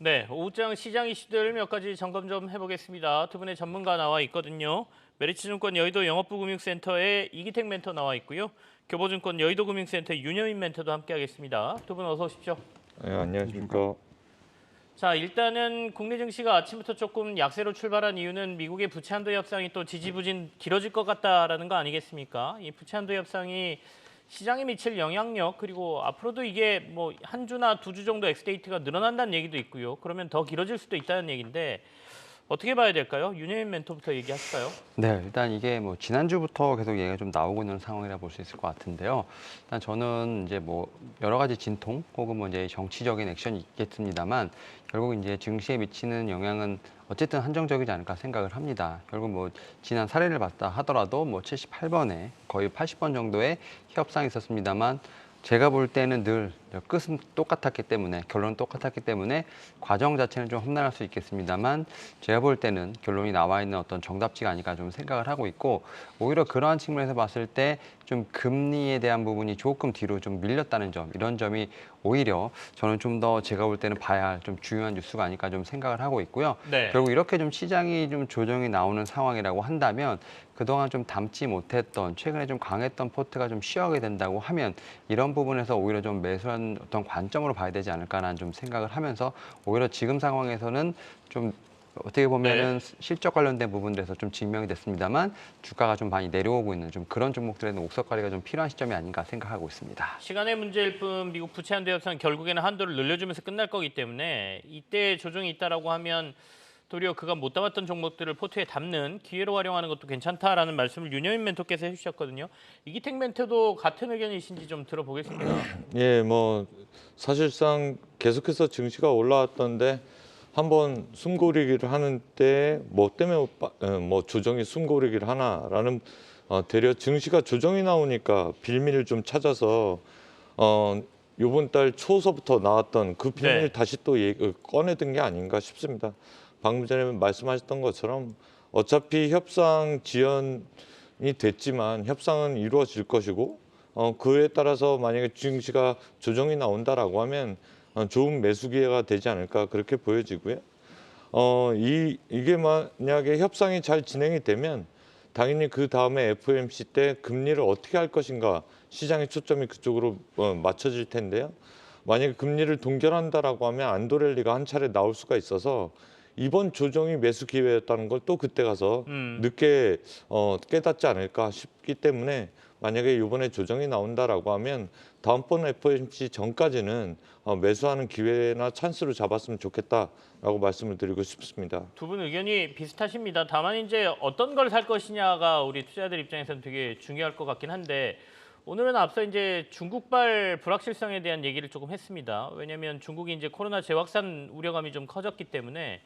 네, 오후장 시장 이슈들 몇 가지 점검 좀 해보겠습니다. 두 분의 전문가 나와 있거든요. 메리츠증권 여의도 영업부금융센터의 이기택 멘토 나와 있고요. 교보증권 여의도금융센터의 윤여민 멘토도 함께하겠습니다. 두 분 어서 오십시오. 네, 안녕하십니까. 자, 일단은 국내 증시가 아침부터 조금 약세로 출발한 이유는 미국의 부채 한도 협상이 또 지지부진 길어질 것 같다라는 거 아니겠습니까? 이 부채 한도 협상이 시장에 미칠 영향력 그리고 앞으로도 이게 뭐 한 주나 두 주 정도 엑스데이트가 늘어난다는 얘기도 있고요. 그러면 더 길어질 수도 있다는 얘기인데 어떻게 봐야 될까요? 윤여민 멘토부터 얘기하실까요? 네, 일단 이게 뭐 지난주부터 계속 얘기가 좀 나오고 있는 상황이라 볼 수 있을 것 같은데요. 일단 저는 이제 뭐 여러 가지 진통 혹은 뭐 이제 정치적인 액션이 있겠습니다만 결국 이제 증시에 미치는 영향은 어쨌든 한정적이지 않을까 생각을 합니다. 결국 뭐 지난 사례를 봤다 하더라도 뭐 78번에 거의 80번 정도의 협상이 있었습니다만 제가 볼 때는 늘 끝은 똑같았기 때문에 결론은 똑같았기 때문에 과정 자체는 좀 험난할 수 있겠습니다만 제가 볼 때는 결론이 나와 있는 어떤 정답지가 아닐까 좀 생각을 하고 있고 오히려 그러한 측면에서 봤을 때 좀 금리에 대한 부분이 조금 뒤로 좀 밀렸다는 점 이런 점이 오히려 저는 좀 더 제가 볼 때는 봐야 할 좀 중요한 뉴스가 아닐까 좀 생각을 하고 있고요. 네. 결국 이렇게 좀 시장이 좀 조정이 나오는 상황이라고 한다면 그동안 좀 담지 못했던 최근에 좀 강했던 포트가 좀 쉬어가게 된다고 하면 이런 부분에서 오히려 좀 매수한 어떤 관점으로 봐야 되지 않을까라는 좀 생각을 하면서 오히려 지금 상황에서는 좀 어떻게 보면은 실적 관련된 부분들에서 좀 증명이 됐습니다만 주가가 좀 많이 내려오고 있는 좀 그런 종목들에는 옥석 관리가 좀 필요한 시점이 아닌가 생각하고 있습니다. 시간의 문제일 뿐 미국 부채 한도 협상 결국에는 한도를 늘려주면서 끝날 거기 때문에 이때 조정이 있다라고 하면 도리어 그가 못 담았던 종목들을 포트에 담는 기회로 활용하는 것도 괜찮다라는 말씀을 윤여민 멘토께서 해주셨거든요. 이기택 멘토도 같은 의견이신지 좀 들어보겠습니다. 예, 뭐 사실상 계속해서 증시가 올라왔던데 한번 숨고르기를 하는 때 뭐 때문에 뭐 조정이 숨고르기를 하나라는 되려 증시가 조정이 나오니까 빌미를 좀 찾아서 요번 달 초서부터 나왔던 그 빌미를 네. 다시 또 꺼내든 게 아닌가 싶습니다. 방금 전에 말씀하셨던 것처럼 어차피 협상 지연이 됐지만 협상은 이루어질 것이고 그에 따라서 만약에 증시가 조정이 나온다라고 하면 좋은 매수 기회가 되지 않을까 그렇게 보여지고요. 이게 만약에 협상이 잘 진행이 되면 당연히 그 다음에 FOMC 때 금리를 어떻게 할 것인가 시장의 초점이 그쪽으로 맞춰질 텐데요. 만약에 금리를 동결한다라고 하면 안도랠리가 한 차례 나올 수가 있어서 이번 조정이 매수 기회였다는 걸 또 그때 가서 늦게 깨닫지 않을까 싶기 때문에 만약에 이번에 조정이 나온다라고 하면 다음번 FOMC 전까지는 매수하는 기회나 찬스로 잡았으면 좋겠다라고 말씀을 드리고 싶습니다. 두 분 의견이 비슷하십니다. 다만 이제 어떤 걸 살 것이냐가 우리 투자자들 입장에서는 되게 중요할 것 같긴 한데 오늘은 앞서 이제 중국발 불확실성에 대한 얘기를 조금 했습니다. 왜냐하면 중국이 이제 코로나 재확산 우려감이 좀 커졌기 때문에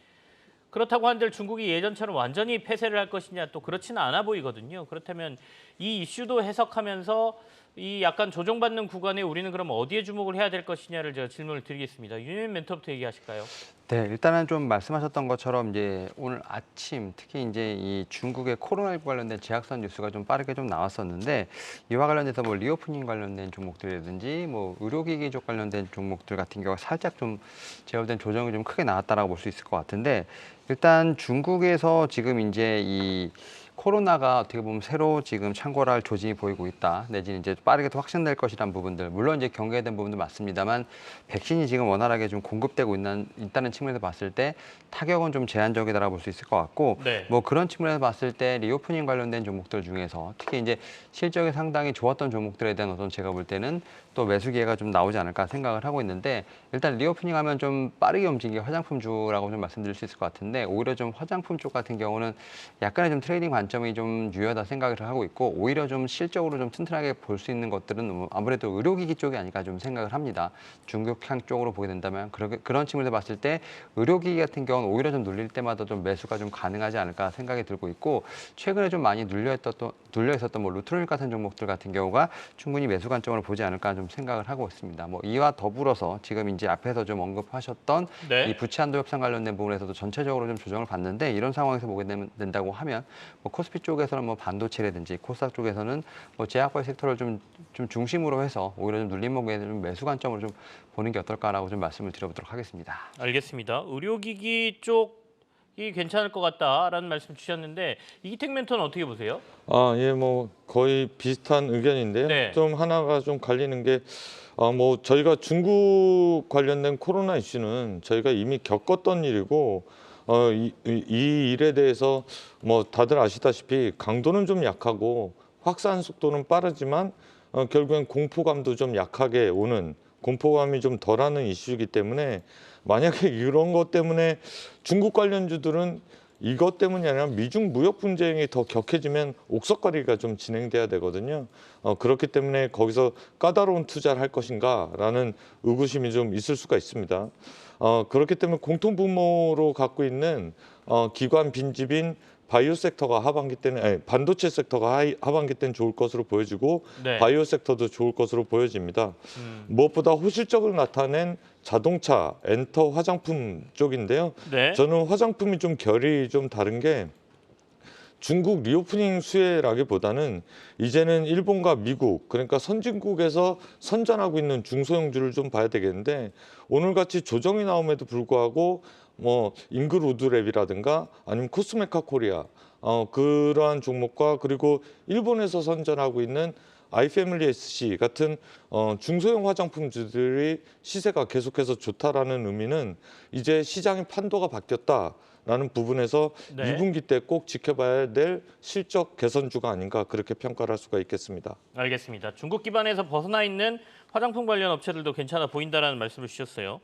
그렇다고 한들 중국이 예전처럼 완전히 폐쇄를 할 것이냐 또 그렇지는 않아 보이거든요. 그렇다면 이 이슈도 해석하면서 이 약간 조정받는 구간에 우리는 그럼 어디에 주목을 해야 될 것이냐를 제가 질문을 드리겠습니다. 윤현 멘토부터 얘기하실까요? 네, 일단은 좀 말씀하셨던 것처럼 이제 오늘 아침 특히 이제 이 중국의 코로나19 관련된 재확산 뉴스가 좀 빠르게 좀 나왔었는데 이와 관련해서 뭐 리오프닝 관련된 종목들이라든지 뭐 의료기기 쪽 관련된 종목들 같은 경우가 살짝 좀 제가 볼 땐 조정이 좀 크게 나왔다라고 볼 수 있을 것 같은데 일단 중국에서 지금 이제 이 코로나가 어떻게 보면 새로 지금 창궐할 조짐이 보이고 있다. 내지는 이제 빠르게 또 확산될 것이라는 부분들. 물론 이제 경계된 부분도 맞습니다만 백신이 지금 원활하게 좀 공급되고 있다는 측면에서 봤을 때 타격은 좀 제한적이다라고 볼 수 있을 것 같고 네. 뭐 그런 측면에서 봤을 때 리오프닝 관련된 종목들 중에서 특히 이제 실적이 상당히 좋았던 종목들에 대한 어떤 제가 볼 때는 또 매수 기회가 좀 나오지 않을까 생각을 하고 있는데 일단 리오프닝 하면 좀 빠르게 움직이는 게 화장품주라고 좀 말씀드릴 수 있을 것 같은데 오히려 좀 화장품 쪽 같은 경우는 약간의 좀 트레이딩 관점이 좀 유효하다 생각을 하고 있고 오히려 좀 실적으로 좀 튼튼하게 볼 수 있는 것들은 아무래도 의료기기 쪽이 아닐까 좀 생각을 합니다. 중국향 쪽으로 보게 된다면 그런 측면에서 봤을 때 의료기기 같은 경우는 오히려 좀 눌릴 때마다 좀 매수가 좀 가능하지 않을까 생각이 들고 있고 최근에 좀 많이 눌려 있었던 뭐 루트로닉 같은 종목들 같은 경우가 충분히 매수 관점으로 보지 않을까 좀 생각을 하고 있습니다. 뭐 이와 더불어서 지금 이제 앞에서 좀 언급하셨던 이 네. 부채 한도 협상 관련된 부분에서도 전체적으로 좀 조정을 받는데 이런 상황에서 보게 된다고 하면 뭐 코스피 쪽에서는 뭐 반도체라든지 코스닥 쪽에서는 뭐 제약바이오 섹터를 좀 중심으로 해서 오히려 좀 눌림목에 좀 매수 관점으로 좀 보는 게 어떨까라고 좀 말씀을 드려보도록 하겠습니다. 알겠습니다. 의료기기 쪽이 괜찮을 것 같다라는 말씀 주셨는데 이기택 멘토는 어떻게 보세요? 예, 뭐 거의 비슷한 의견인데요. 네. 좀 하나가 좀 갈리는 게, 뭐 저희가 중국 관련된 코로나 이슈는 저희가 이미 겪었던 일이고, 이 일에 대해서 뭐 다들 아시다시피 강도는 좀 약하고 확산 속도는 빠르지만 결국엔 공포감도 좀 약하게 오는, 공포감이 좀 덜하는 이슈이기 때문에 만약에 이런 것 때문에 중국 관련주들은 이것 때문이 아니라 미중 무역 분쟁이 더 격해지면 옥석거리가 좀 진행돼야 되거든요. 그렇기 때문에 거기서 까다로운 투자를 할 것인가라는 의구심이 좀 있을 수가 있습니다. 그렇기 때문에 공통분모로 갖고 있는 기관 빈집인 바이오 섹터가 하반기 때는, 아니, 반도체 섹터가 하반기 때는 좋을 것으로 보여지고, 네. 바이오 섹터도 좋을 것으로 보여집니다. 무엇보다 호실적으로 나타낸 자동차, 엔터, 화장품 쪽인데요. 네. 저는 화장품이 좀 결이 좀 다른 게, 중국 리오프닝 수혜라기보다는 이제는 일본과 미국, 그러니까 선진국에서 선전하고 있는 중소형주를 좀 봐야 되겠는데, 오늘같이 조정이 나옴에도 불구하고 뭐 잉그로드랩이라든가 아니면 코스메카 코리아, 그러한 종목과, 그리고 일본에서 선전하고 있는 아이패밀리 SC 같은 중소형 화장품주들이 시세가 계속해서 좋다라는 의미는 이제 시장의 판도가 바뀌었다라는 부분에서 네. 2분기 때 꼭 지켜봐야 될 실적 개선주가 아닌가, 그렇게 평가를 할 수가 있겠습니다. 알겠습니다. 중국 기반에서 벗어나 있는 화장품 관련 업체들도 괜찮아 보인다라는 말씀을 주셨어요.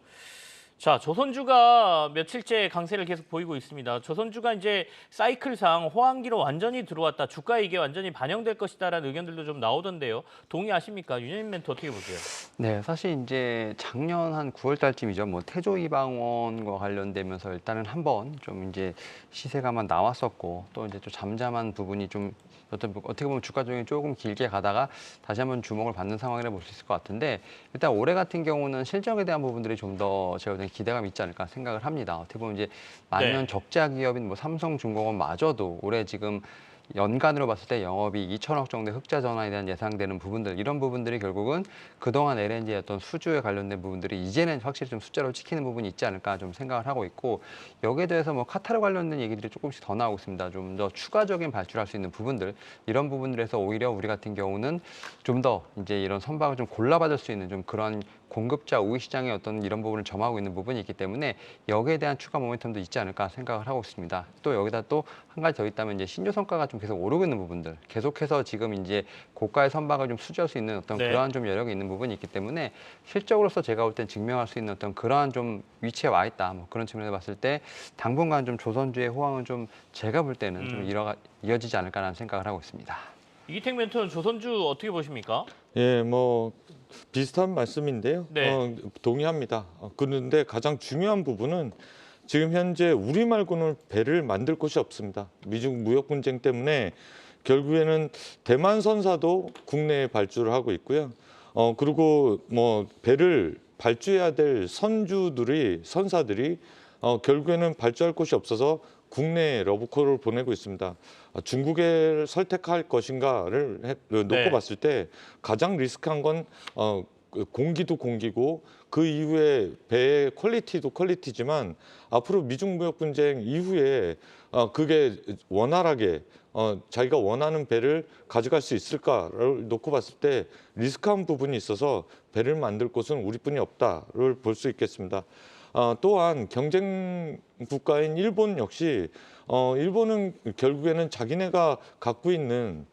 자, 조선주가 며칠째 강세를 계속 보이고 있습니다. 조선주가 이제 사이클상 호황기로 완전히 들어왔다. 주가에 이게 완전히 반영될 것이다라는 의견들도 좀 나오던데요. 동의하십니까? 윤현민 멘토 어떻게 보세요? 네, 사실 이제 작년 한 9월 달쯤이죠. 뭐 태조 이방원과 관련되면서 일단은 한번 좀 이제 시세가 한번 나왔었고, 또 이제 좀 잠잠한 부분이 좀 어떻게 보면 주가 조정이 조금 길게 가다가 다시 한번 주목을 받는 상황이라 볼 수 있을 것 같은데, 일단 올해 같은 경우는 실적에 대한 부분들이 좀 더 제가 보기에는 기대감이 있지 않을까 생각을 합니다. 어떻게 보면 이제 만년 적자 기업인 뭐 삼성중공업마저도 올해 지금 연간으로 봤을 때 영업이 2천억 정도의 흑자 전환에 대한 예상되는 부분들, 이런 부분들이 결국은 그동안 LNG의 어떤 수주에 관련된 부분들이 이제는 확실히 좀 숫자로 찍히는 부분이 있지 않을까 좀 생각을 하고 있고, 여기에 대해서 뭐 카타르 관련된 얘기들이 조금씩 더 나오고 있습니다. 좀 더 추가적인 발주할 수 있는 부분들, 이런 부분들에서 오히려 우리 같은 경우는 좀 더 이제 이런 선박을 좀 골라받을 수 있는 좀 그런 공급자 우위 시장의 어떤 이런 부분을 점하고 있는 부분이 있기 때문에 여기에 대한 추가 모멘텀도 있지 않을까 생각을 하고 있습니다. 또 여기다 또 한 가지 더 있다면 이제 신규 성과가 좀 계속 오르고 있는 부분들, 계속해서 지금 이제 고가의 선박을 좀 수주할 수 있는 어떤 그러한 좀 여력이 있는 부분이 있기 때문에 실적으로서 제가 볼 땐 증명할 수 있는 어떤 그러한 좀 위치에 와 있다. 뭐 그런 측면에서 봤을 때 당분간 좀 조선주의 호황은 좀 제가 볼 때는 좀 이어지지 않을까라는 생각을 하고 있습니다. 이기택 멘토는 조선주 어떻게 보십니까? 예, 뭐 비슷한 말씀인데요. 네. 동의합니다. 그런데 가장 중요한 부분은 지금 현재 우리 말고는 배를 만들 곳이 없습니다. 미중 무역 분쟁 때문에 결국에는 대만 선사도 국내에 발주를 하고 있고요. 그리고 뭐 배를 발주해야 될 선사들이 결국에는 발주할 곳이 없어서 국내에 러브콜을 보내고 있습니다. 중국에 설득할 것인가를 놓고 봤을 때 가장 리스크한 건 공기도 공기고, 그 이후에 배의 퀄리티도 퀄리티지만 앞으로 미중 무역 분쟁 이후에 그게 원활하게 자기가 원하는 배를 가져갈 수 있을까를 놓고 봤을 때 리스크한 부분이 있어서 배를 만들 곳은 우리뿐이 없다를 볼 수 있겠습니다. 또한 경쟁 국가인 일본 역시 일본은 결국에는 자기네가 갖고 있는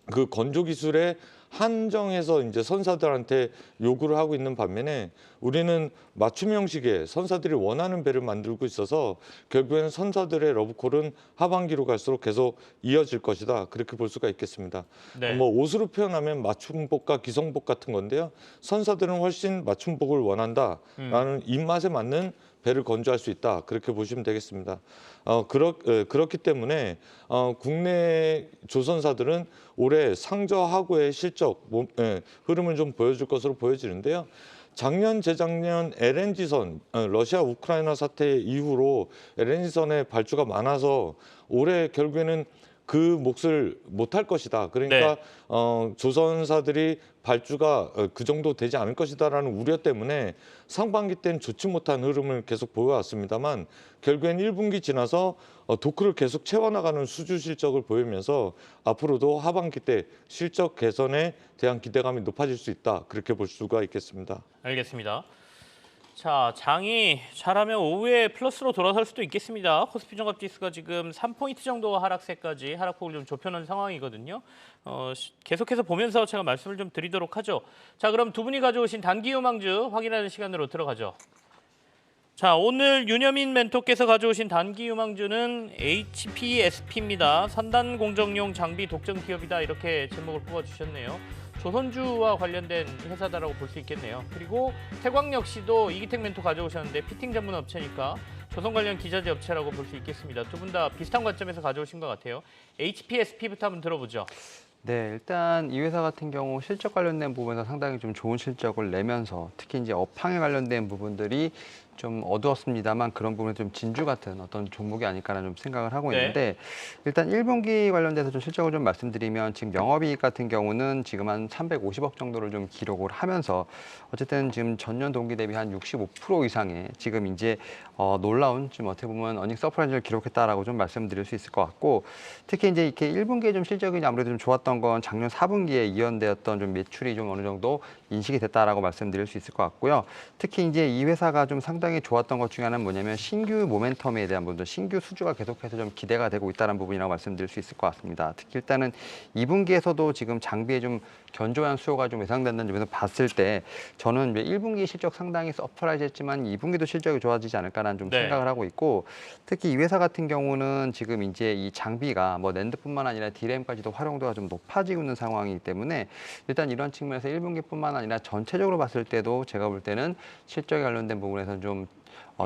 그 건조 기술에 한정해서 이제 선사들한테 요구를 하고 있는 반면에 우리는 맞춤 형식의 선사들이 원하는 배를 만들고 있어서 결국에는 선사들의 러브콜은 하반기로 갈수록 계속 이어질 것이다, 그렇게 볼 수가 있겠습니다. 네. 뭐 옷으로 표현하면 맞춤복과 기성복 같은 건데요. 선사들은 훨씬 맞춤복을 원한다라는 입맛에 맞는 배를 건조할 수 있다, 그렇게 보시면 되겠습니다. 그렇기 때문에 국내 조선사들은 올해 상저하고의 실적 흐름을 좀 보여줄 것으로 보여지는데요. 작년, 재작년 LNG선, 러시아 우크라이나 사태 이후로 LNG선의 발주가 많아서 올해 결국에는 그 몫을 못할 것이다. 그러니까 조선사들이 발주가 그 정도 되지 않을 것이다라는 우려 때문에 상반기 때는 좋지 못한 흐름을 계속 보여왔습니다만 결국엔 1분기 지나서 도크를 계속 채워나가는 수주 실적을 보이면서 앞으로도 하반기 때 실적 개선에 대한 기대감이 높아질 수 있다. 그렇게 볼 수가 있겠습니다. 알겠습니다. 자, 장이 잘하면 오후에 플러스로 돌아설 수도 있겠습니다. 코스피 종합지수가 지금 3포인트 정도 하락세까지 하락폭을 좀 좁혀놓은 상황이거든요. 계속해서 보면서 제가 말씀을 좀 드리도록 하죠. 자, 그럼 두 분이 가져오신 단기 유망주 확인하는 시간으로 들어가죠. 자, 오늘 윤여민 멘토께서 가져오신 단기 유망주는 HPSP입니다. 선단 공정용 장비 독점 기업이다, 이렇게 제목을 뽑아주셨네요. 조선주와 관련된 회사다라고 볼 수 있겠네요. 그리고 태광 역시도 이기택 멘토 가져오셨는데 피팅 전문 업체니까 조선 관련 기자재 업체라고 볼 수 있겠습니다. 두 분 다 비슷한 관점에서 가져오신 것 같아요. HPSP부터 한번 들어보죠. 네, 일단 이 회사 같은 경우 실적 관련된 부분에서 상당히 좀 좋은 실적을 내면서 특히 이제 업황에 관련된 부분들이 좀 어두웠습니다만 그런 부분에 좀 진주 같은 어떤 종목이 아닐까라는 좀 생각을 하고 있는데 일단 1분기 관련돼서 좀 실적을 좀 말씀드리면 지금 영업이익 같은 경우는 지금 한 350억 정도를 좀 기록을 하면서 어쨌든 지금 전년 동기 대비 한 65% 이상의 지금 이제 놀라운 지금 어떻게 보면 어닝 서프라이즈를 기록했다라고 좀 말씀드릴 수 있을 것 같고 특히 이제 이렇게 1분기에 좀 실적이 아무래도 좀 좋았던 건 작년 4분기에 이연되었던 좀 매출이 좀 어느 정도 인식이 됐다라고 말씀드릴 수 있을 것 같고요. 특히 이제 이 회사가 좀 상당히 좋았던 것 중에 하나는 뭐냐면 신규 모멘텀에 대한 부분들, 신규 수주가 계속해서 좀 기대가 되고 있다는 부분이라고 말씀드릴 수 있을 것 같습니다. 특히 일단은 2분기에서도 지금 장비에 좀 견조한 수요가 좀 예상된다는 점에서 봤을 때 저는 1분기 실적 상당히 서프라이즈했지만 2분기도 실적이 좋아지지 않을까라는 좀 생각을 하고 있고 특히 이 회사 같은 경우는 지금 이제 이 장비가 뭐 낸드뿐만 아니라 DRAM까지도 활용도가 좀 높아지고 있는 상황이기 때문에 일단 이런 측면에서 1분기뿐만 아니라 전체적으로 봤을 때도 제가 볼 때는 실적에 관련된 부분에서 좀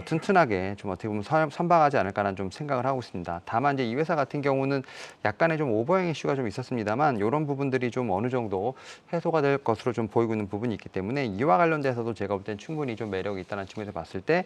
튼튼하게 좀 어떻게 보면 선방하지 않을까라는 좀 생각을 하고 있습니다. 다만 이제 이 회사 같은 경우는 약간의 좀 오버행 이슈가 좀 있었습니다만 이런 부분들이 좀 어느 정도 해소가 될 것으로 좀 보이고 있는 부분이 있기 때문에 이와 관련돼서도 제가 볼 땐 충분히 좀 매력이 있다는 측면에서 봤을 때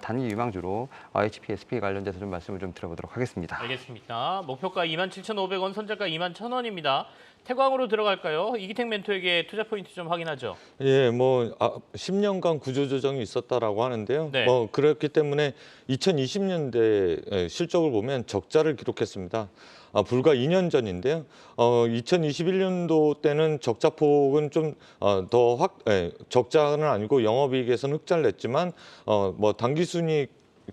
단기 유망주로 HPSP 관련돼서 좀 말씀을 좀 드려보도록 하겠습니다. 알겠습니다. 목표가 27,500원, 선저가 21,000원입니다. 태광으로 들어갈까요? 이기택 멘토에게 투자 포인트 좀 확인하죠. 예, 뭐 10년간 구조 조정이 있었다라고 하는데요. 뭐 그렇기 때문에 2020년대 실적을 보면 적자를 기록했습니다. 불과 2년 전인데요. 2021년도 때는 적자폭은 좀 적자는 아니고 영업이익에서는 흑자를 냈지만 뭐 당기순이익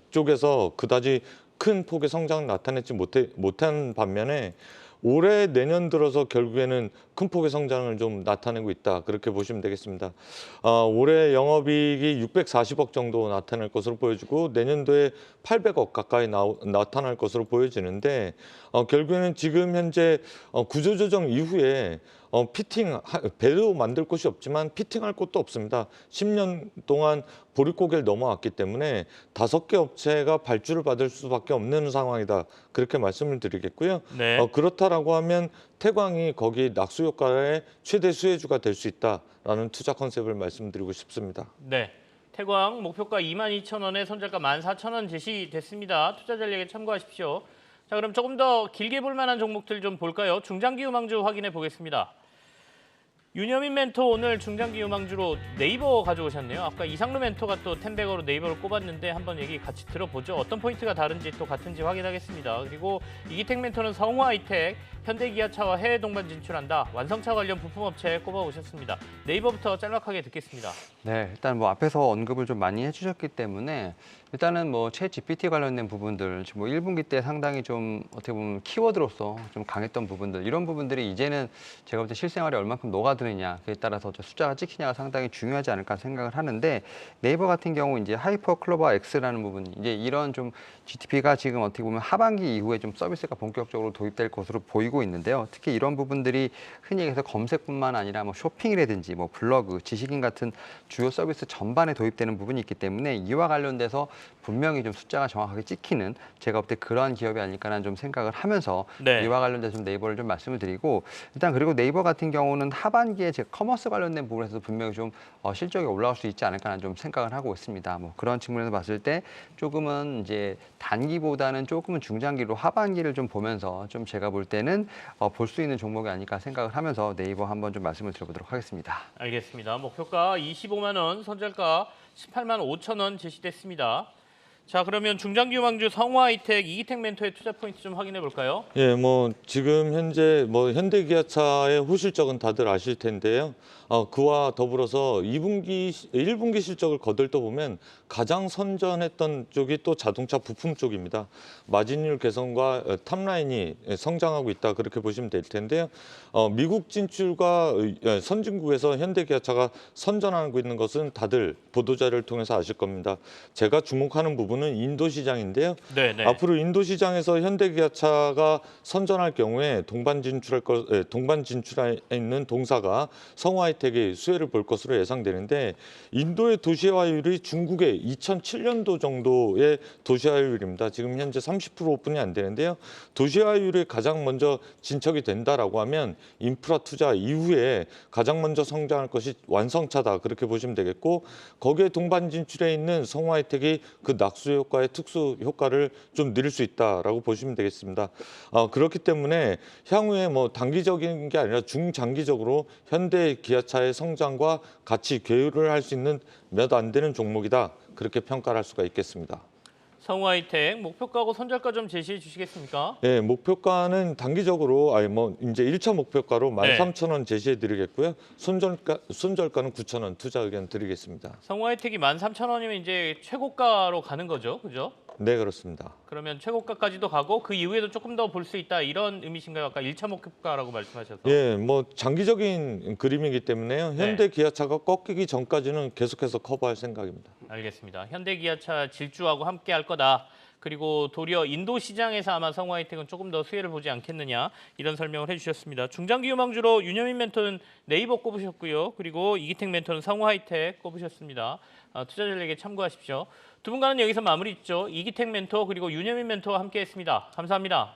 쪽에서 그다지 큰 폭의 성장을 나타내지 못한 반면에 올해 내년 들어서 결국에는 큰 폭의 성장을 좀 나타내고 있다. 그렇게 보시면 되겠습니다. 올해 영업이익이 640억 정도 나타날 것으로 보여지고 내년도에 800억 가까이 나타날 것으로 보여지는데 결국에는 지금 현재 구조조정 이후에 배도 만들 곳이 없지만 피팅할 곳도 없습니다. 10년 동안 보릿고개를 넘어왔기 때문에 5개 업체가 발주를 받을 수밖에 없는 상황이다. 그렇게 말씀을 드리겠고요. 그렇다라고 하면 태광이 거기 낙수 효과의 최대 수혜주가 될 수 있다라는 투자 컨셉을 말씀드리고 싶습니다. 네. 태광 목표가 22,000원에 손절가 14,000원 제시됐습니다. 투자 전략에 참고하십시오. 자, 그럼 조금 더 길게 볼 만한 종목들 좀 볼까요? 중장기 유망주 확인해 보겠습니다. 윤여민 멘토 오늘 중장기 유망주로 네이버 가져오셨네요. 아까 이상루 멘토가 또 텐백어로 네이버를 꼽았는데 한번 얘기 같이 들어보죠. 어떤 포인트가 다른지 또 같은지 확인하겠습니다. 그리고 이기택 멘토는 성화이텍, 현대기아차와 해외 동반 진출한다. 완성차 관련 부품업체 꼽아오셨습니다. 네이버부터 짤막하게 듣겠습니다. 네, 일단 뭐 앞에서 언급을 좀 많이 해주셨기 때문에 일단은 뭐 챗 GPT 관련된 부분들, 뭐 1분기 때 상당히 좀 어떻게 보면 키워드로서 좀 강했던 부분들, 이런 부분들이 이제는 제가 볼 때 실생활에 얼만큼 녹아드느냐, 그에 따라서 숫자가 찍히냐가 상당히 중요하지 않을까 생각을 하는데 네이버 같은 경우 이제 하이퍼 클로버 X라는 부분, 이제 이런 좀 GTP가 지금 어떻게 보면 하반기 이후에 좀 서비스가 본격적으로 도입될 것으로 보이고 있는데요. 특히 이런 부분들이 흔히 얘기해서 검색뿐만 아니라 뭐 쇼핑이라든지 뭐 블로그, 지식인 같은 주요 서비스 전반에 도입되는 부분이 있기 때문에 이와 관련돼서 분명히 좀 숫자가 정확하게 찍히는 제가 볼 때 그러한 기업이 아닐까라는 좀 생각을 하면서 네. 이와 관련돼서 좀 네이버를 좀 말씀을 드리고 일단 그리고 네이버 같은 경우는 하반기에 제 커머스 관련된 부분에서 분명히 좀 실적이 올라올 수 있지 않을까라는 좀 생각을 하고 있습니다. 뭐 그런 측면에서 봤을 때 조금은 이제 단기보다는 조금은 중장기로 하반기를 좀 보면서 좀 제가 볼 때는 볼 수 있는 종목이 아닐까 생각을 하면서 네이버 한번 좀 말씀을 드려보도록 하겠습니다. 알겠습니다. 목표가 25만 원, 손절가 18만 5천 원 제시됐습니다. 자, 그러면 중장기 유망주 성화하이텍, 이기텍 멘토의 투자 포인트 좀 확인해 볼까요? 예, 뭐 지금 현재 뭐 현대기아차의 호실적은 다들 아실 텐데요. 그와 더불어서 2분기, 1분기 실적을 거들떠 보면 가장 선전했던 쪽이 또 자동차 부품 쪽입니다. 마진율 개선과 탑라인이 성장하고 있다 그렇게 보시면 될 텐데요. 미국 진출과 선진국에서 현대기아차가 선전하고 있는 것은 다들 보도자료를 통해서 아실 겁니다. 제가 주목하는 부분은 인도 시장인데요. 네, 네. 앞으로 인도 시장에서 현대기아차가 선전할 경우에 동반 진출해 있는 동사가 성화하이텍이 수혜를 볼 것으로 예상되는데 인도의 도시화율이 중국의 2007년도 정도의 도시화율입니다. 지금 현재 30%뿐이 안 되는데요. 도시화율이 가장 먼저 진척이 된다라고 하면 인프라 투자 이후에 가장 먼저 성장할 것이 완성차다 그렇게 보시면 되겠고 거기에 동반 진출해 있는 성화하이텍이 그 낙수 효과의 특수 효과를 좀 누릴 수 있다라고 보시면 되겠습니다. 그렇기 때문에 향후에 뭐 단기적인 게 아니라 중장기적으로 현대 기아차의 성장과 같이 계율을 할 수 있는 몇 안 되는 종목이다 그렇게 평가를 할 수가 있겠습니다. 성화하이텍 목표가하고 손절가 좀 제시해 주시겠습니까? 네, 목표가는 단기적으로 뭐 이제 1차 목표가로 네. 13,000원 제시해 드리겠고요. 손절가는 9,000원 투자 의견 드리겠습니다. 성화하이텍이 13,000원이면 이제 최고가로 가는 거죠, 그죠? 네, 그렇습니다. 그러면 최고가까지도 가고 그 이후에도 조금 더 볼 수 있다 이런 의미신가요? 아까 1차 목표가라고 말씀하셔서. 예, 뭐 장기적인 그림이기 때문에요. 현대 기아차가 꺾이기 전까지는 계속해서 커버할 생각입니다. 알겠습니다. 현대기아차 질주하고 함께 할 거다. 그리고 도리어 인도 시장에서 아마 성화하이텍은 조금 더 수혜를 보지 않겠느냐 이런 설명을 해주셨습니다. 중장기 유망주로 윤여민 멘토는 네이버 꼽으셨고요. 그리고 이기텍 멘토는 성화하이텍 꼽으셨습니다. 투자 전략에 참고하십시오. 두 분과는 여기서 마무리 짓죠. 이기텍 멘토 그리고 윤여민 멘토와 함께했습니다. 감사합니다.